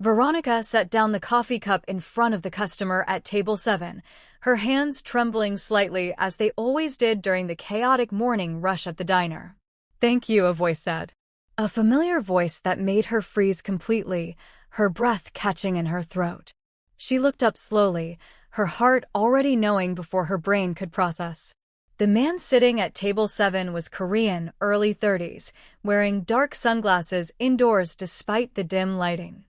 Veronica set down the coffee cup in front of the customer at table 7, her hands trembling slightly as they always did during the chaotic morning rush at the diner. "Thank you," a voice said. A familiar voice that made her freeze completely, her breath catching in her throat. She looked up slowly, her heart already knowing before her brain could process. The man sitting at table 7 was Korean, early 30s, wearing dark sunglasses indoors despite the dim lighting.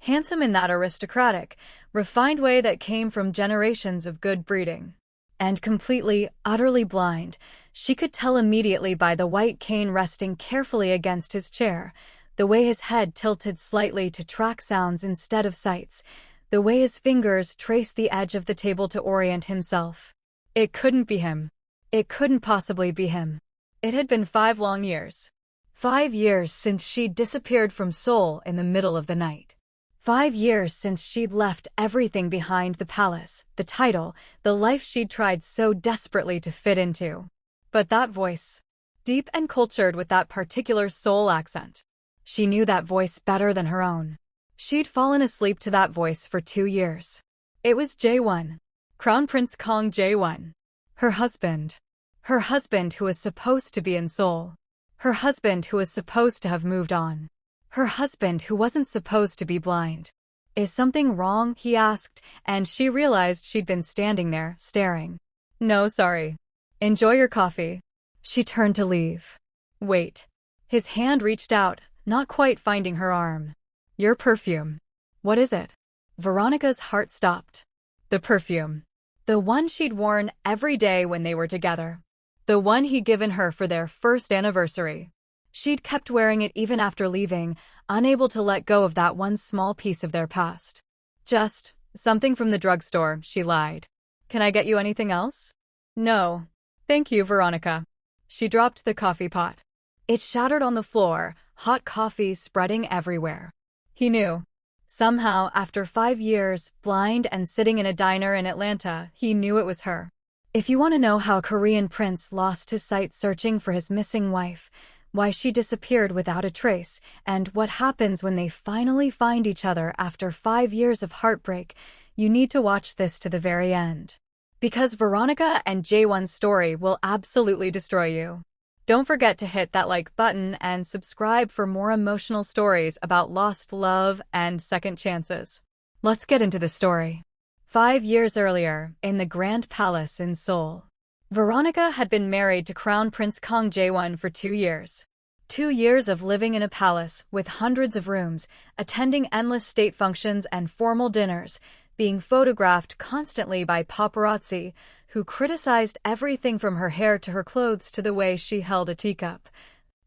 Handsome in that aristocratic, refined way that came from generations of good breeding. And completely, utterly blind, she could tell immediately by the white cane resting carefully against his chair, the way his head tilted slightly to track sounds instead of sights, the way his fingers traced the edge of the table to orient himself. It couldn't be him. It couldn't possibly be him. It had been 5 long years. 5 years since she'd disappeared from Seoul in the middle of the night. 5 years since she'd left everything behind: the palace, the title, the life she'd tried so desperately to fit into. But that voice, deep and cultured with that particular Seoul accent, she knew that voice better than her own. She'd fallen asleep to that voice for 2 years. It was Jae-won, Crown Prince Kang Jae-won, her husband. Her husband who was supposed to be in Seoul. Her husband who was supposed to have moved on. Her husband who wasn't supposed to be blind. "Is something wrong?" he asked, and she realized she'd been standing there, staring. "No, sorry. Enjoy your coffee." She turned to leave. "Wait." His hand reached out, not quite finding her arm. "Your perfume." "What is it?" Veronica's heart stopped. The perfume. The one she'd worn every day when they were together. The one he'd given her for their first anniversary. She'd kept wearing it even after leaving, unable to let go of that one small piece of their past. "Just something from the drugstore," she lied. "Can I get you anything else?" "No. Thank you, Veronica." She dropped the coffee pot. It shattered on the floor, hot coffee spreading everywhere. He knew. Somehow, after 5 years, blind and sitting in a diner in Atlanta, he knew it was her. If you want to know how a Korean prince lost his sight searching for his missing wife, why she disappeared without a trace, and what happens when they finally find each other after 5 years of heartbreak, you need to watch this to the very end. Because Veronica and Jae-won's story will absolutely destroy you. Don't forget to hit that like button and subscribe for more emotional stories about lost love and second chances. Let's get into the story. 5 years earlier, in the Grand Palace in Seoul, Veronica had been married to Crown Prince Kang Jae-won for 2 years. 2 years of living in a palace with hundreds of rooms, attending endless state functions and formal dinners, being photographed constantly by paparazzi, who criticized everything from her hair to her clothes to the way she held a teacup,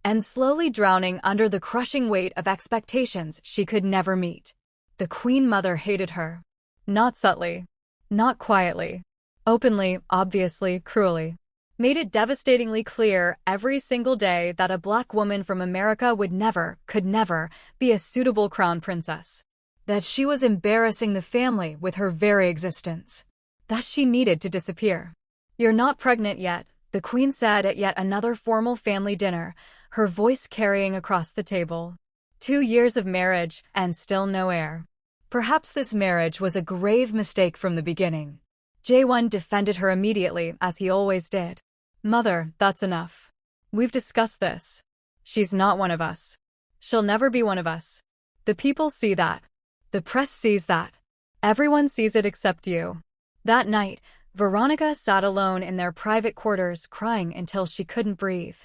and slowly drowning under the crushing weight of expectations she could never meet. The Queen Mother hated her. Not subtly. Not quietly. Openly, obviously, cruelly. Made it devastatingly clear every single day that a black woman from America would never, could never, be a suitable crown princess. That she was embarrassing the family with her very existence. That she needed to disappear. "You're not pregnant yet," the Queen said at yet another formal family dinner, her voice carrying across the table. 2 years of marriage, and still no heir. Perhaps this marriage was a grave mistake from the beginning. Jae-won defended her immediately, as he always did. "Mother, that's enough. We've discussed this. She's not one of us. She'll never be one of us. The people see that. The press sees that. Everyone sees it except you." That night, Veronica sat alone in their private quarters crying until she couldn't breathe.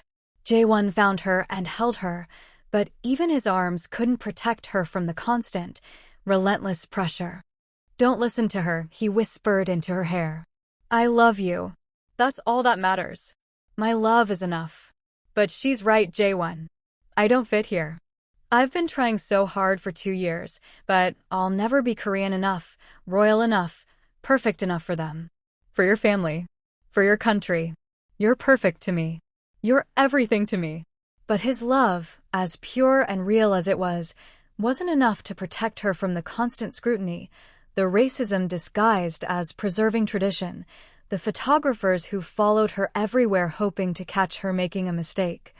Jae-won found her and held her, but even his arms couldn't protect her from the constant, relentless pressure. "Don't listen to her," he whispered into her hair. "I love you. That's all that matters. My love is enough." "But she's right, Jae-won. I don't fit here. I've been trying so hard for 2 years, but I'll never be Korean enough, royal enough, perfect enough for them. For your family. For your country. You're perfect to me. You're everything to me." But his love, as pure and real as it was, wasn't enough to protect her from the constant scrutiny, the racism disguised as preserving tradition, the photographers who followed her everywhere hoping to catch her making a mistake,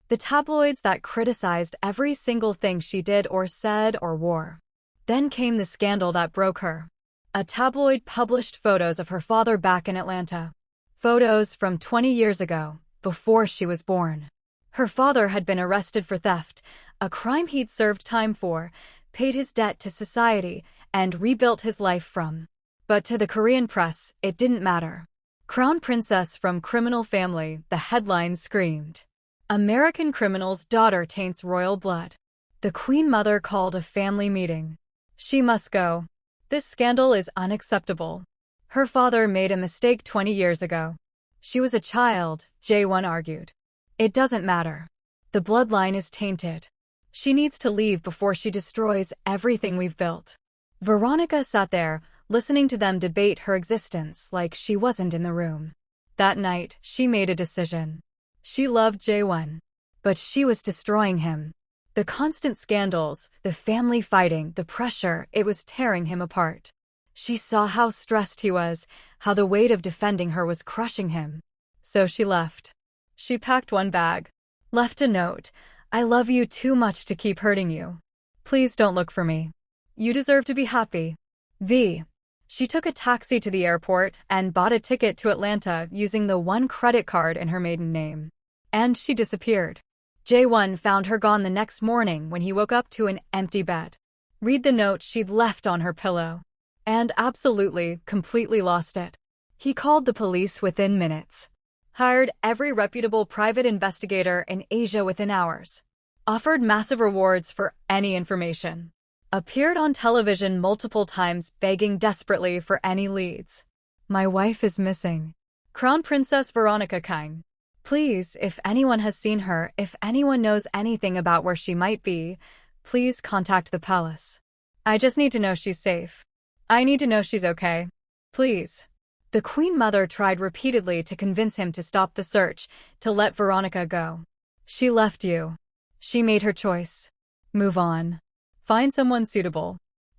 the tabloids that criticized every single thing she did or said or wore. Then came the scandal that broke her. A tabloid published photos of her father back in Atlanta. Photos from 20 years ago, before she was born. Her father had been arrested for theft, a crime he'd served time for, paid his debt to society, and rebuilt his life from. But to the Korean press, it didn't matter. Crown princess from criminal family, the headlines screamed. American criminal's daughter taints royal blood. The Queen Mother called a family meeting. She must go. This scandal is unacceptable. Her father made a mistake 20 years ago. She was a child, Jae-won argued. It doesn't matter. The bloodline is tainted. She needs to leave before she destroys everything we've built. Veronica sat there, listening to them debate her existence like she wasn't in the room. That night, she made a decision. She loved Jae-won, but she was destroying him. The constant scandals, the family fighting, the pressure, it was tearing him apart. She saw how stressed he was, how the weight of defending her was crushing him. So she left. She packed one bag. Left a note. I love you too much to keep hurting you. Please don't look for me. You deserve to be happy. V. She took a taxi to the airport and bought a ticket to Atlanta using the one credit card in her maiden name. And she disappeared. Jae-won found her gone the next morning when he woke up to an empty bed. Read the note she'd left on her pillow. And absolutely, completely lost it. He called the police within minutes. Hired every reputable private investigator in Asia within hours. Offered massive rewards for any information. Appeared on television multiple times begging desperately for any leads. My wife is missing. Crown Princess Veronica Kang. Please, if anyone has seen her, if anyone knows anything about where she might be, please contact the palace. I just need to know she's safe. I need to know she's okay. Please. The Queen Mother tried repeatedly to convince him to stop the search, to let Veronica go. She left you. She made her choice. Move on. Find someone suitable.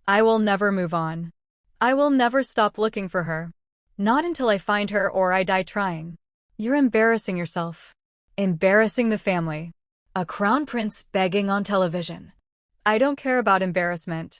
I will never move on. I will never stop looking for her. Not until I find her or I die trying. You're embarrassing yourself. Embarrassing the family. A crown prince begging on television. I don't care about embarrassment.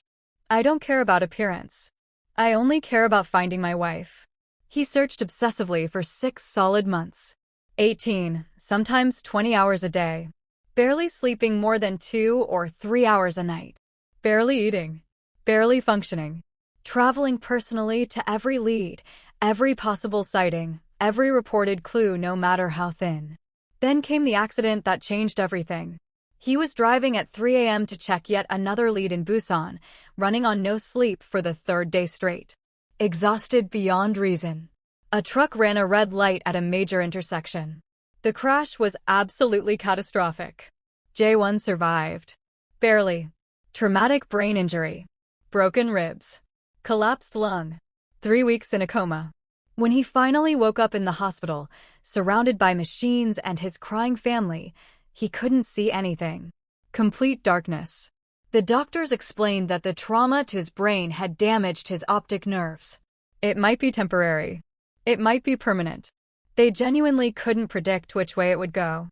I don't care about appearance. I only care about finding my wife. He searched obsessively for 6 solid months. 18, sometimes 20 hours a day. Barely sleeping more than 2 or 3 hours a night. Barely eating. Barely functioning. Traveling personally to every lead, every possible sighting, every reported clue no matter how thin. Then came the accident that changed everything. He was driving at 3 a.m. to check yet another lead in Busan, running on no sleep for the 3rd day straight. Exhausted beyond reason. A truck ran a red light at a major intersection. The crash was absolutely catastrophic. Jae-won survived. Barely. Traumatic brain injury. Broken ribs. Collapsed lung. 3 weeks in a coma. When he finally woke up in the hospital, surrounded by machines and his crying family, he couldn't see anything. Complete darkness. The doctors explained that the trauma to his brain had damaged his optic nerves. It might be temporary. It might be permanent. They genuinely couldn't predict which way it would go.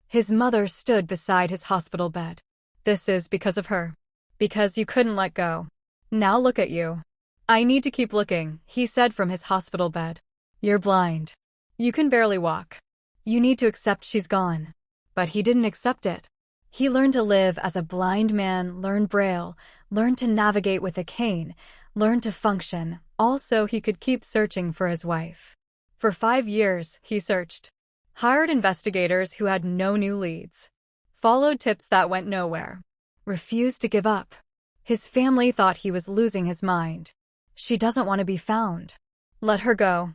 His mother stood beside his hospital bed. This is because of her. Because you couldn't let go. Now look at you. I need to keep looking, he said from his hospital bed. You're blind. You can barely walk. You need to accept she's gone. But he didn't accept it. He learned to live as a blind man, learned Braille, learned to navigate with a cane, learned to function, all so he could keep searching for his wife. For 5 years, he searched. Hired investigators who had no new leads. Followed tips that went nowhere. Refused to give up. His family thought he was losing his mind. She doesn't want to be found. Let her go.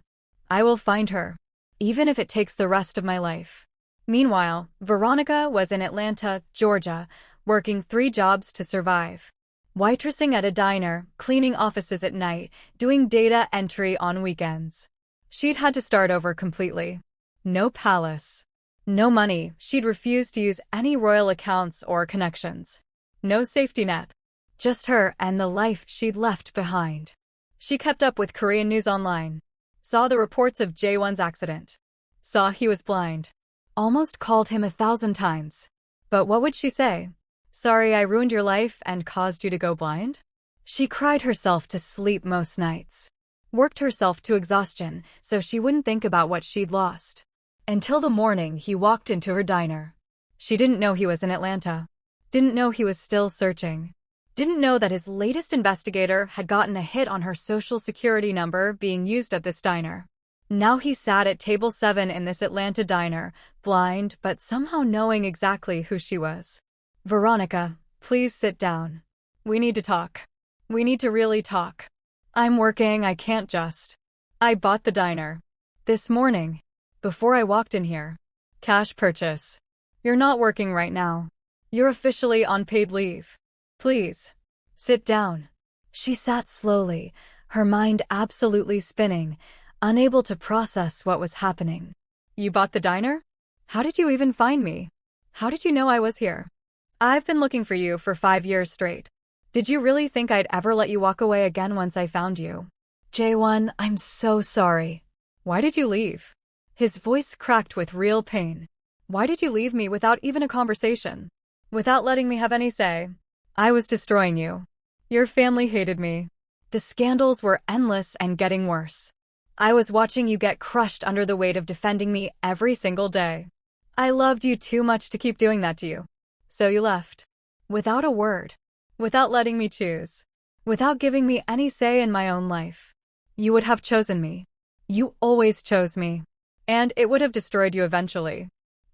I will find her. Even if it takes the rest of my life. Meanwhile, Veronica was in Atlanta, Georgia, working 3 jobs to survive. Waitressing at a diner, cleaning offices at night, doing data entry on weekends. She'd had to start over completely. No palace. No money, she'd refused to use any royal accounts or connections. No safety net. Just her and the life she'd left behind. She kept up with Korean news online. Saw the reports of Jae-won's accident. Saw he was blind. Almost called him 1,000 times. But what would she say? Sorry I ruined your life and caused you to go blind? She cried herself to sleep most nights. Worked herself to exhaustion so she wouldn't think about what she'd lost. Until the morning he walked into her diner. She didn't know he was in Atlanta. Didn't know he was still searching. Didn't know that his latest investigator had gotten a hit on her social security number being used at this diner. Now he sat at table 7 in this Atlanta diner, blind but somehow knowing exactly who she was. Veronica, please sit down. We need to talk. We need to really talk. I'm working, I can't just. I bought the diner. This morning. Before I walked in here. Cash purchase. You're not working right now. You're officially on paid leave. Please. Sit down. She sat slowly, her mind absolutely spinning, unable to process what was happening. You bought the diner? How did you even find me? How did you know I was here? I've been looking for you for 5 years straight. Did you really think I'd ever let you walk away again once I found you? Jaewon, I'm so sorry. Why did you leave? His voice cracked with real pain. Why did you leave me without even a conversation? Without letting me have any say? I was destroying you. Your family hated me. The scandals were endless and getting worse. I was watching you get crushed under the weight of defending me every single day. I loved you too much to keep doing that to you. So you left. Without a word. Without letting me choose. Without giving me any say in my own life. You would have chosen me. You always chose me. And it would have destroyed you eventually.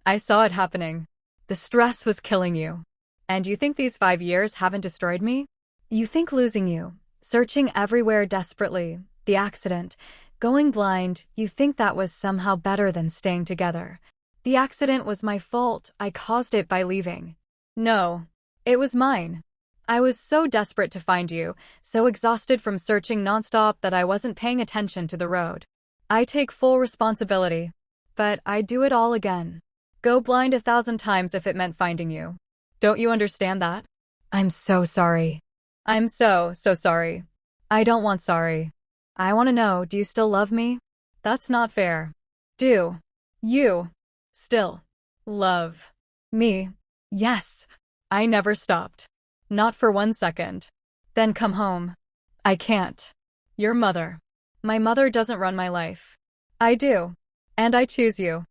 I saw it happening. The stress was killing you. And you think these 5 years haven't destroyed me? You think losing you, searching everywhere desperately, the accident, going blind, you think that was somehow better than staying together. The accident was my fault, I caused it by leaving. No. It was mine. I was so desperate to find you, so exhausted from searching nonstop that I wasn't paying attention to the road. I take full responsibility. But I'd do it all again. Go blind 1,000 times if it meant finding you. Don't you understand that? I'm so sorry. I'm so sorry. I don't want sorry. I want to know, do you still love me? That's not fair. Do you still love me? Yes. I never stopped. Not for 1 second. Then come home. I can't. Your mother. My mother doesn't run my life. I do. And I choose you.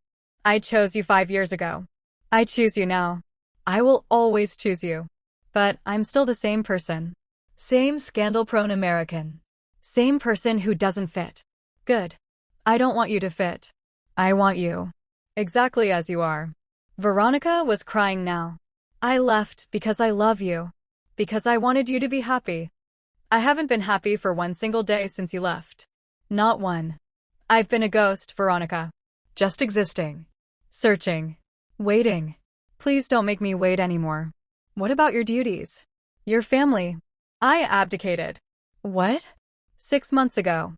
I chose you 5 years ago. I choose you now. I will always choose you. But I'm still the same person. Same scandal-prone American. Same person who doesn't fit. Good. I don't want you to fit. I want you. Exactly as you are. Veronica was crying now. I left because I love you. Because I wanted you to be happy. I haven't been happy for 1 single day since you left. Not one. I've been a ghost, Veronica. Just existing. Searching. Waiting. Please don't make me wait anymore. What about your duties? Your family? I abdicated. What? 6 months ago.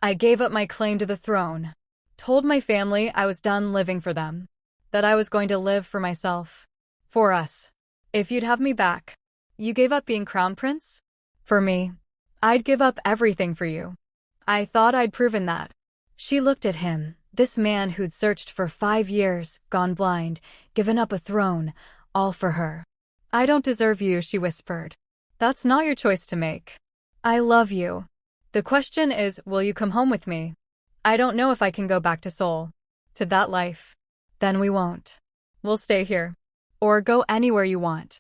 I gave up my claim to the throne. Told my family I was done living for them. That I was going to live for myself. For us. If you'd have me back. You gave up being crown prince? For me. I'd give up everything for you. I thought I'd proven that. She looked at him, this man who'd searched for 5 years, gone blind, given up a throne, all for her. I don't deserve you, she whispered. That's not your choice to make. I love you. The question is, will you come home with me? I don't know if I can go back to Seoul. To that life. Then we won't. We'll stay here. Or go anywhere you want.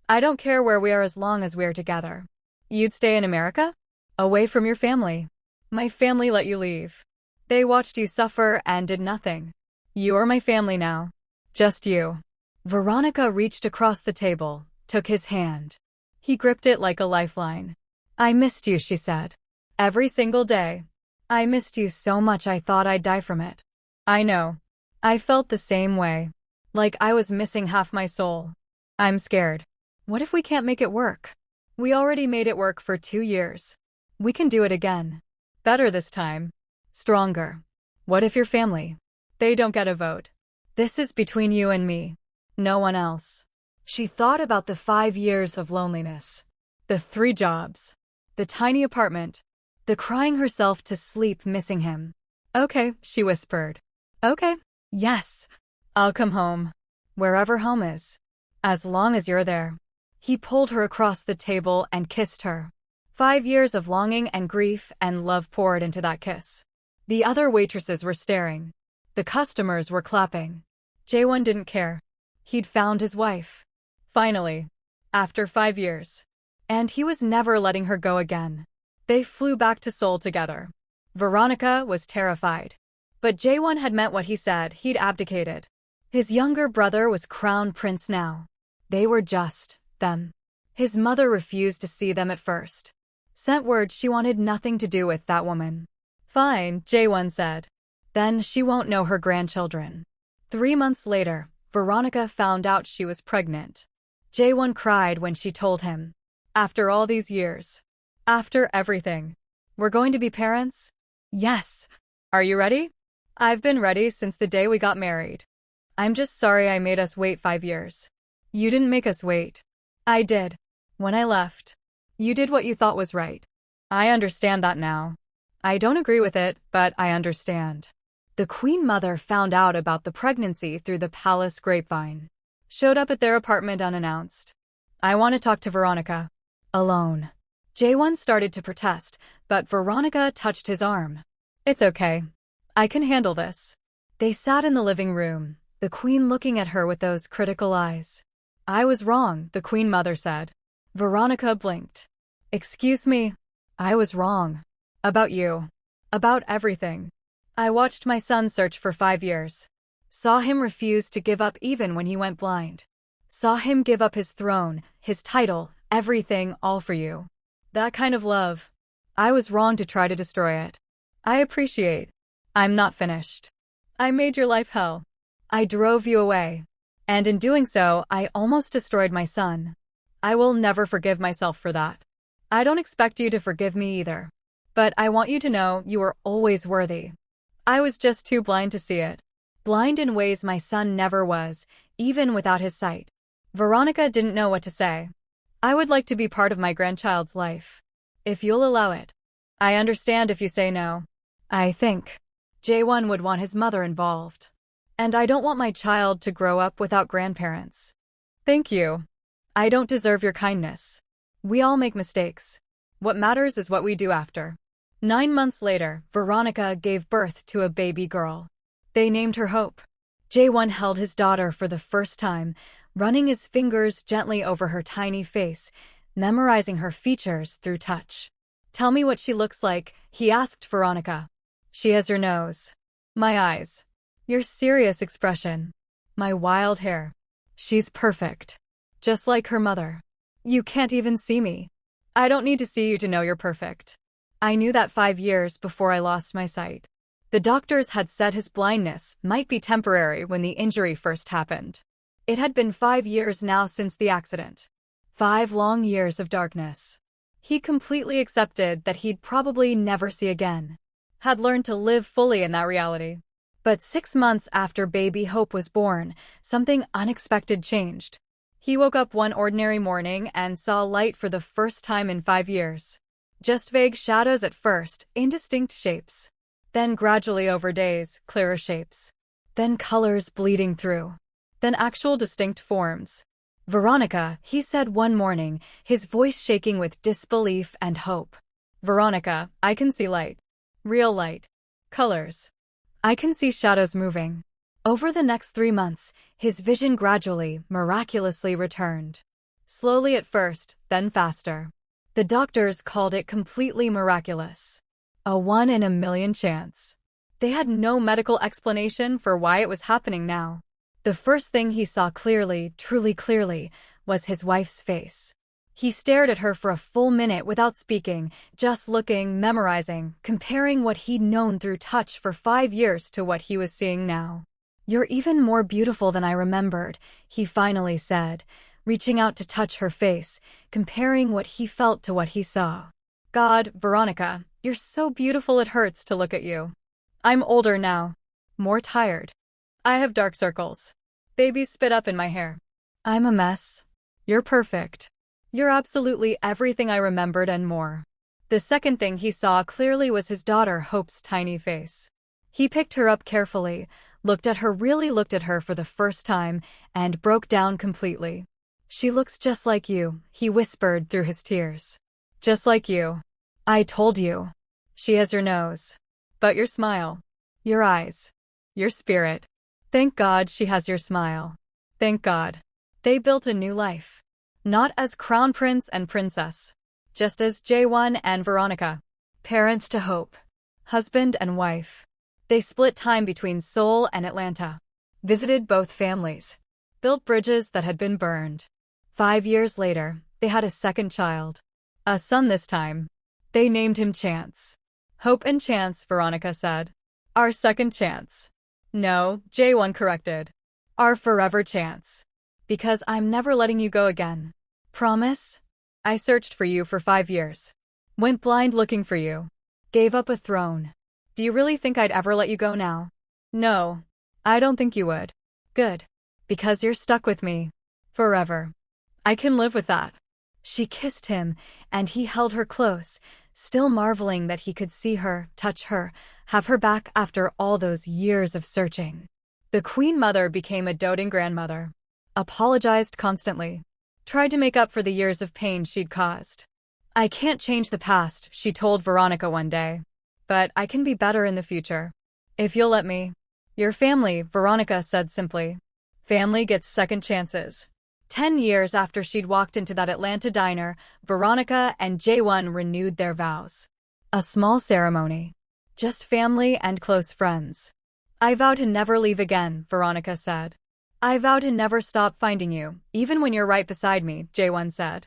I don't care where we are as long as we're together. You'd stay in America? Away from your family. My family let you leave. They watched you suffer and did nothing. You're my family now. Just you. Veronica reached across the table, took his hand. He gripped it like a lifeline. I missed you, she said. Every single day. I missed you so much I thought I'd die from it. I know. I felt the same way. Like I was missing half my soul. I'm scared. What if we can't make it work? We already made it work for 2 years. We can do it again. Better this time. Stronger. What if your family? They don't get a vote. This is between you and me. No one else. She thought about the 5 years of loneliness. The 3 jobs. The tiny apartment. The crying herself to sleep missing him. Okay, she whispered. Okay. Yes. I'll come home. Wherever home is. As long as you're there. He pulled her across the table and kissed her. 5 years of longing and grief and love poured into that kiss. The other waitresses were staring. The customers were clapping. Jaewon didn't care. He'd found his wife. Finally. After 5 years. And he was never letting her go again. They flew back to Seoul together. Veronica was terrified. But Jaewon had meant what he said. He'd abdicated. His younger brother was crown prince now. They were just them. His mother refused to see them at first. Sent word she wanted nothing to do with that woman. Fine, Jaewon said. Then she won't know her grandchildren. 3 months later, Veronica found out she was pregnant. Jaewon cried when she told him. After all these years. After everything. We're going to be parents? Yes. Are you ready? I've been ready since the day we got married. I'm just sorry I made us wait 5 years. You didn't make us wait. I did. When I left. You did what you thought was right. I understand that now. I don't agree with it, but I understand. The Queen Mother found out about the pregnancy through the palace grapevine. Showed up at their apartment unannounced. I want to talk to Veronica. Alone. Jaewon started to protest, but Veronica touched his arm. It's okay. I can handle this. They sat in the living room, the Queen looking at her with those critical eyes. I was wrong, the Queen Mother said. Veronica blinked. Excuse me. I was wrong. About you. About everything. I watched my son search for 5 years. Saw him refuse to give up even when he went blind. Saw him give up his throne, his title, everything, all for you. That kind of love. I was wrong to try to destroy it. I appreciate. I'm not finished. I made your life hell. I drove you away. And in doing so, I almost destroyed my son. I will never forgive myself for that. I don't expect you to forgive me either. But I want you to know you are always worthy. I was just too blind to see it. Blind in ways my son never was, even without his sight. Veronica didn't know what to say. I would like to be part of my grandchild's life. If you'll allow it. I understand if you say no. I think Jaewon would want his mother involved. And I don't want my child to grow up without grandparents. Thank you. I don't deserve your kindness. We all make mistakes. What matters is what we do after. 9 months later, Veronica gave birth to a baby girl. They named her Hope. Jaewon held his daughter for the first time, running his fingers gently over her tiny face, memorizing her features through touch. Tell me what she looks like, he asked Veronica. She has your nose. My eyes. Your serious expression. My wild hair. She's perfect. Just like her mother. You can't even see me. I don't need to see you to know you're perfect. I knew that 5 years before I lost my sight. The doctors had said his blindness might be temporary when the injury first happened. It had been 5 years now since the accident. 5 long years of darkness. He completely accepted that he'd probably never see again. Had learned to live fully in that reality. But 6 months after baby Hope was born, something unexpected changed. He woke up one ordinary morning and saw light for the first time in 5 years. Just vague shadows at first, indistinct shapes. Then gradually over days, clearer shapes. Then colors bleeding through. Then actual distinct forms. Veronica, he said one morning, his voice shaking with disbelief and hope. Veronica, I can see light. Real light. Colors. I can see shadows moving. Over the next 3 months, his vision gradually, miraculously returned. Slowly at first, then faster. The doctors called it completely miraculous. A 1 in a million chance. They had no medical explanation for why it was happening now. The first thing he saw clearly, truly clearly, was his wife's face. He stared at her for a full minute without speaking, just looking, memorizing, comparing what he'd known through touch for 5 years to what he was seeing now. You're even more beautiful than I remembered, he finally said, reaching out to touch her face, comparing what he felt to what he saw. God, Veronica, you're so beautiful it hurts to look at you. I'm older now. More tired. I have dark circles. Babies spit up in my hair. I'm a mess. You're perfect. You're absolutely everything I remembered and more. The second thing he saw clearly was his daughter Hope's tiny face. He picked her up carefully, really looked at her for the first time, and broke down completely. She looks just like you, he whispered through his tears. Just like you. I told you. She has your nose. But your smile. Your eyes. Your spirit. Thank God she has your smile. Thank God. They built a new life. Not as crown prince and princess. Just as Jaewon and Veronica. Parents to hope. Husband and wife. They split time between Seoul and Atlanta. Visited both families. Built bridges that had been burned. 5 years later, they had a second child. A son this time. They named him Chance. Hope and chance, Veronica said. Our second chance. No, Jaewon corrected. Our forever chance. Because I'm never letting you go again. Promise? I searched for you for 5 years. Went blind looking for you. Gave up a throne. Do you really think I'd ever let you go now? No. I don't think you would. Good. Because you're stuck with me. Forever. I can live with that. She kissed him, and he held her close, still marveling that he could see her, touch her, have her back after all those years of searching. The Queen Mother became a doting grandmother. Apologized constantly. Tried to make up for the years of pain she'd caused. I can't change the past, she told Veronica one day. But I can be better in the future. If you'll let me. Your family, Veronica said simply. Family gets second chances. 10 years after she'd walked into that Atlanta diner, Veronica and Jaewon renewed their vows. A small ceremony. Just family and close friends. I vow to never leave again, Veronica said. I vow to never stop finding you, even when you're right beside me, Jaewon said.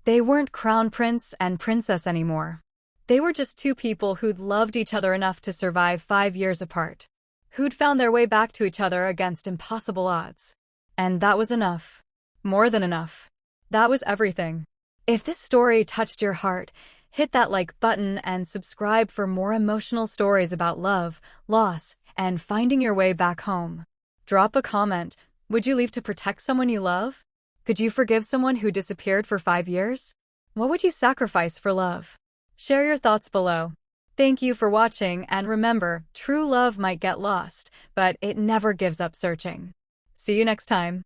They weren't crown prince and princess anymore. They were just two people who'd loved each other enough to survive 5 years apart. Who'd found their way back to each other against impossible odds. And that was enough. More than enough. That was everything. If this story touched your heart, hit that like button and subscribe for more emotional stories about love, loss, and finding your way back home. Drop a comment. Would you leave to protect someone you love? Could you forgive someone who disappeared for 5 years? What would you sacrifice for love? Share your thoughts below. Thank you for watching, and remember, true love might get lost, but it never gives up searching. See you next time.